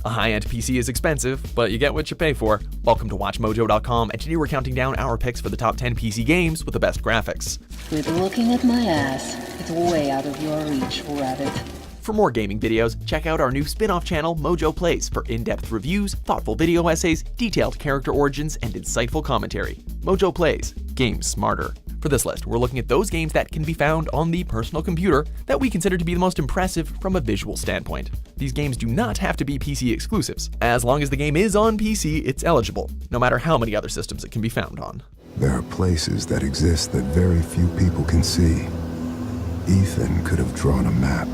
A high-end PC is expensive, but you get what you pay for. Welcome to WatchMojo.com, and today we're counting down our picks for the top 10 PC games with the best graphics. Quit looking at my ass. It's way out of your reach, rabbit. For more gaming videos, check out our new spin-off channel, Mojo Plays, for in-depth reviews, thoughtful video essays, detailed character origins, and insightful commentary. Mojo Plays, games smarter. For this list, we're looking at those games that can be found on the personal computer that we consider to be the most impressive from a visual standpoint. These games do not have to be PC exclusives. As long as the game is on PC, it's eligible, no matter how many other systems it can be found on. There are places that exist that very few people can see. Ethan could have drawn a map.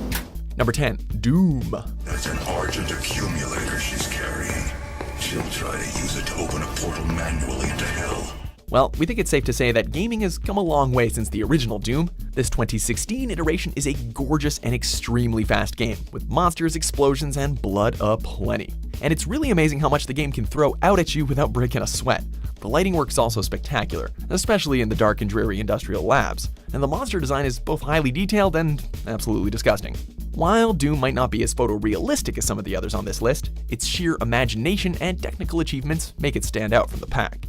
Number 10, Doom. That's an Argent accumulator she's carrying. She'll try to use it to open a portal manually into hell. Well, we think it's safe to say that gaming has come a long way since the original Doom. This 2016 iteration is a gorgeous and extremely fast game, with monsters, explosions, and blood aplenty. And it's really amazing how much the game can throw out at you without breaking a sweat. The lighting work is also spectacular, especially in the dark and dreary industrial labs, and the monster design is both highly detailed and absolutely disgusting. While Doom might not be as photorealistic as some of the others on this list, its sheer imagination and technical achievements make it stand out from the pack.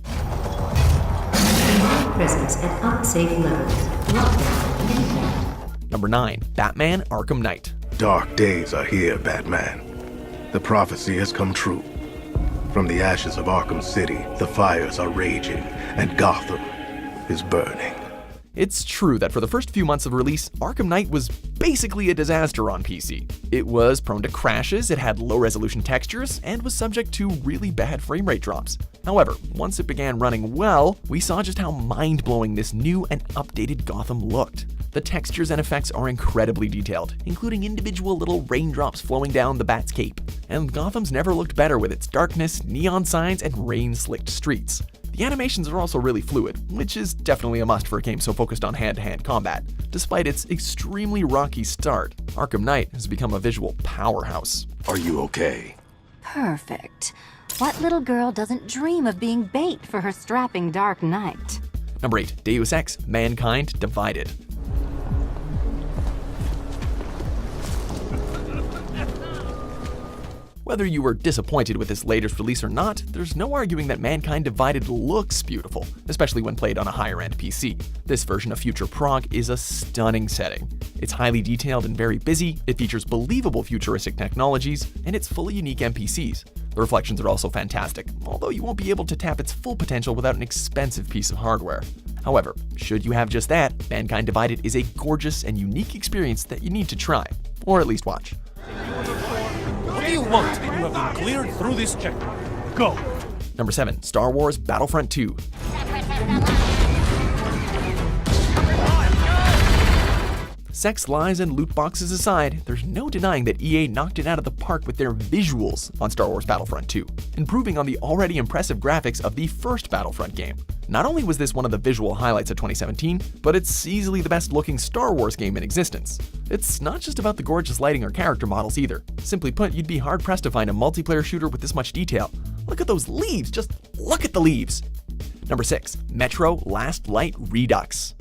Presence at unsafe levels. Lockdown indicated. Number 9, Batman Arkham Knight. Dark days are here, Batman. The prophecy has come true. From the ashes of Arkham City, the fires are raging, and Gotham is burning. It's true that for the first few months of release, Arkham Knight was basically a disaster on PC. It was prone to crashes, it had low-resolution textures, and was subject to really bad frame rate drops. However, once it began running well, we saw just how mind-blowing this new and updated Gotham looked. The textures and effects are incredibly detailed, including individual little raindrops flowing down the Bat's cape. And Gotham's never looked better with its darkness, neon signs, and rain-slicked streets. The animations are also really fluid, which is definitely a must for a game so focused on hand-to-hand combat. Despite its extremely rocky start, Arkham Knight has become a visual powerhouse. Are you okay? Perfect. What little girl doesn't dream of being bait for her strapping Dark Knight? Number 8, Deus Ex: Mankind Divided. Whether you were disappointed with this latest release or not, there's no arguing that Mankind Divided looks beautiful, especially when played on a higher-end PC. This version of Future Prague is a stunning setting. It's highly detailed and very busy, it features believable futuristic technologies, and it's full of unique NPCs. The reflections are also fantastic, although you won't be able to tap its full potential without an expensive piece of hardware. However, should you have just that, Mankind Divided is a gorgeous and unique experience that you need to try, or at least watch. What do you want? You have been cleared through this checkpoint. Go. Number 7, Star Wars Battlefront 2. Sex, lies, and loot boxes aside, there's no denying that EA knocked it out of the park with their visuals on Star Wars Battlefront 2, improving on the already impressive graphics of the first Battlefront game. Not only was this one of the visual highlights of 2017, but it's easily the best looking Star Wars game in existence. It's not just about the gorgeous lighting or character models either. Simply put, you'd be hard pressed to find a multiplayer shooter with this much detail. Look at those leaves, just look at the leaves. Number 6, Metro Last Light Redux.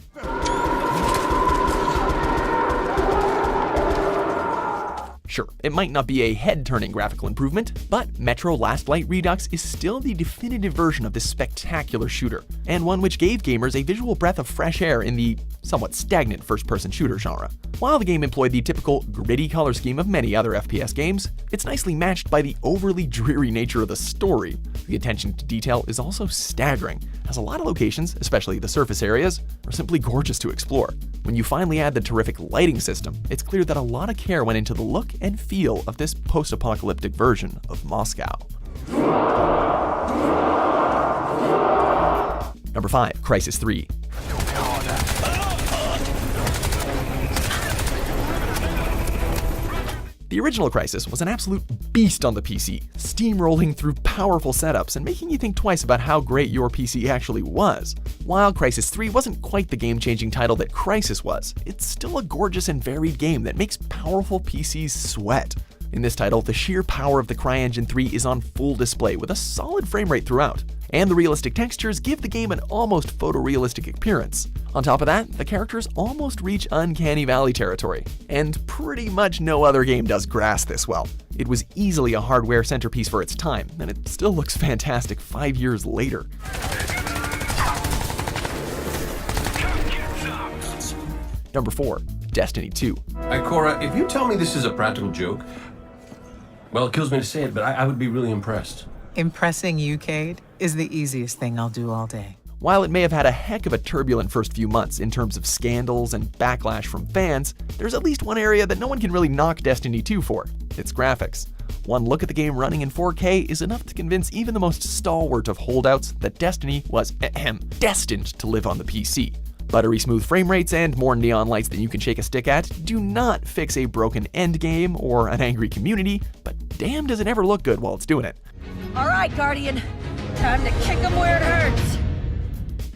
Sure, it might not be a head-turning graphical improvement, but Metro Last Light Redux is still the definitive version of this spectacular shooter, and one which gave gamers a visual breath of fresh air in the somewhat stagnant first-person shooter genre. While the game employed the typical gritty color scheme of many other FPS games, it's nicely matched by the overly dreary nature of the story. The attention to detail is also staggering, as a lot of locations, especially the surface areas, are simply gorgeous to explore. When you finally add the terrific lighting system, it's clear that a lot of care went into the look and feel of this post-apocalyptic version of Moscow. Number 5, Crysis 3. The original Crysis was an absolute beast on the PC, steamrolling through powerful setups and making you think twice about how great your PC actually was. While Crysis 3 wasn't quite the game-changing title that Crysis was, it's still a gorgeous and varied game that makes powerful PCs sweat. In this title, the sheer power of the CryEngine 3 is on full display with a solid frame rate throughout, and the realistic textures give the game an almost photorealistic appearance. On top of that, the characters almost reach Uncanny Valley territory, and pretty much no other game does grass this well. It was easily a hardware centerpiece for its time, and it still looks fantastic 5 years later. Number 4. Destiny 2. Ikora, if you tell me this is a practical joke, well, it kills me to say it, but I would be really impressed. Impressing you, Cade, is the easiest thing I'll do all day. While it may have had a heck of a turbulent first few months in terms of scandals and backlash from fans, there's at least one area that no one can really knock Destiny 2 for: its graphics. One look at the game running in 4K is enough to convince even the most stalwart of holdouts that Destiny was destined to live on the PC. Buttery smooth frame rates and more neon lights than you can shake a stick at do not fix a broken endgame or an angry community, but damn does it ever look good while it's doing it. All right, Guardian. Time to kick them where it hurts.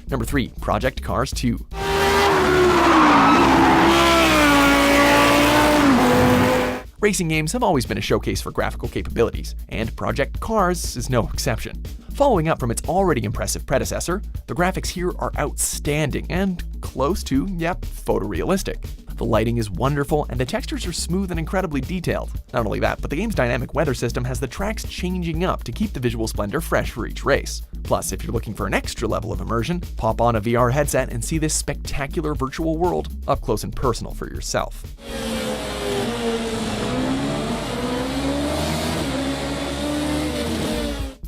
Number 3. Project Cars 2. Racing games have always been a showcase for graphical capabilities, and Project Cars is no exception. Following up from its already impressive predecessor, the graphics here are outstanding and close to, photorealistic. The lighting is wonderful, and the textures are smooth and incredibly detailed. Not only that, but the game's dynamic weather system has the tracks changing up to keep the visual splendor fresh for each race. Plus, if you're looking for an extra level of immersion, pop on a VR headset and see this spectacular virtual world up close and personal for yourself.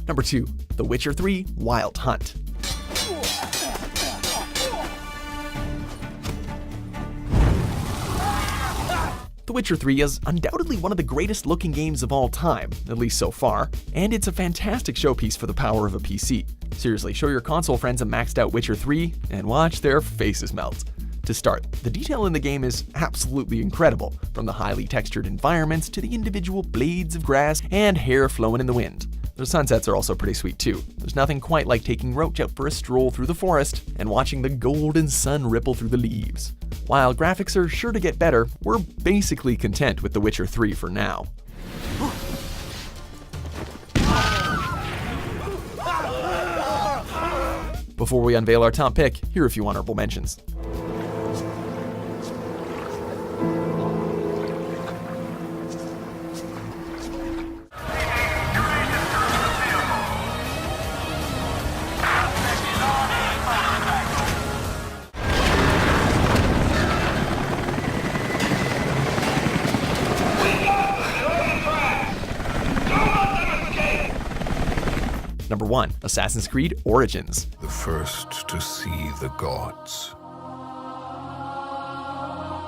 Number 2. The Witcher 3 Wild Hunt. The Witcher 3 is undoubtedly one of the greatest looking games of all time, at least so far, and it's a fantastic showpiece for the power of a PC. Seriously, show your console friends a maxed out Witcher 3 and watch their faces melt. To start, the detail in the game is absolutely incredible, from the highly textured environments to the individual blades of grass and hair flowing in the wind. The sunsets are also pretty sweet too. There's nothing quite like taking Roach out for a stroll through the forest and watching the golden sun ripple through the leaves. While graphics are sure to get better, we're basically content with The Witcher 3 for now. Before we unveil our top pick, here are a few honorable mentions. Number 1. Assassin's Creed Origins. The first to see the gods.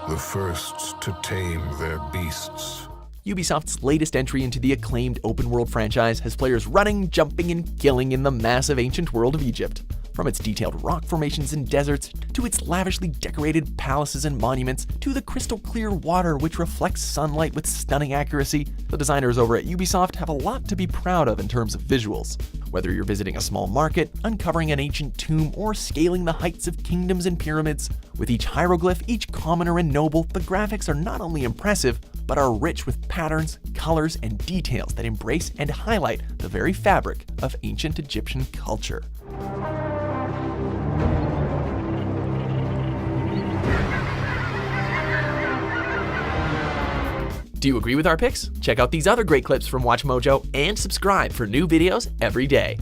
The first to tame their beasts. Ubisoft's latest entry into the acclaimed open-world franchise has players running, jumping, and killing in the massive ancient world of Egypt. From its detailed rock formations and deserts, to its lavishly decorated palaces and monuments, to the crystal-clear water which reflects sunlight with stunning accuracy, the designers over at Ubisoft have a lot to be proud of in terms of visuals. Whether you're visiting a small market, uncovering an ancient tomb, or scaling the heights of kingdoms and pyramids, with each hieroglyph, each commoner and noble, the graphics are not only impressive, but are rich with patterns, colors, and details that embrace and highlight the very fabric of ancient Egyptian culture. Do you agree with our picks? Check out these other great clips from WatchMojo and subscribe for new videos every day.